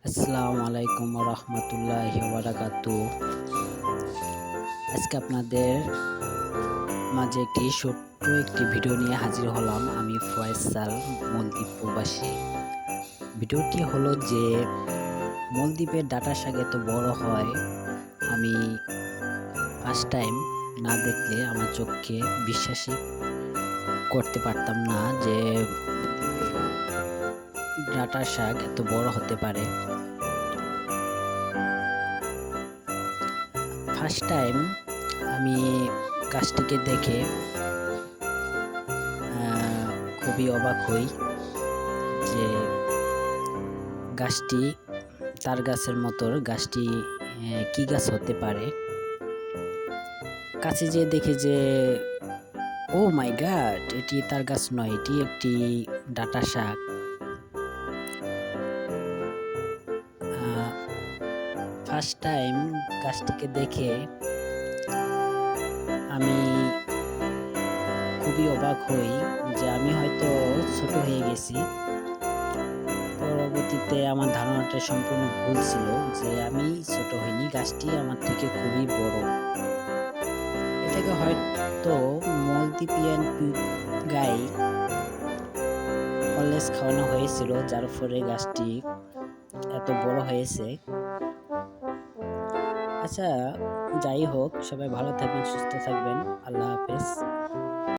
আসসালামু আলাইকুম রহমতুল্লাহি বারাকাতু। আজকে আপনাদের মাঝে একটি ভিডিও নিয়ে হাজির হলাম। আমি ফয়সাল, মলদ্বীপ প্রবাসী। ভিডিওটি হলো যে মলদ্বীপের ডাটা শাক এত বড় হয়, আমি ফার্স্ট টাইম না দেখলে আমার চোখকে বিশ্বাসই করতে পারতাম না যে ডাটা শাক এত বড় হতে পারে। ফার্স্ট টাইম আমি গাছটিকে দেখে খুবই অবাক হই যে গাছটি তার গাছের মতো গাছটি কি গাছ হতে পারে। কাছে যেয়ে দেখে যে ও মাই গড, এটি তার গাছ নয়, এটি একটি ডাটা শাক। ফার্স্ট টাইম গাছটিকে দেখে আমি খুবই অবাক হই যে আমি হয়তো ছোট হয়ে গেছি। পরবর্তীতে আমার ধারণাটা সম্পূর্ণ ভুল ছিল যে আমি ছোট হইনি, গাছটি আমার থেকে খুবই বড়। এটাকে হয়তো মলদ্বীপিয়ান গাই অলওয়েজ খাওয়ানো হয়েছিল, যার ফলে গাছটি এত বড় হয়েছে। আচ্ছা, যাই হোক, সবাই ভালো থাকবেন, সুস্থ থাকবেন। আল্লাহ হাফেজ।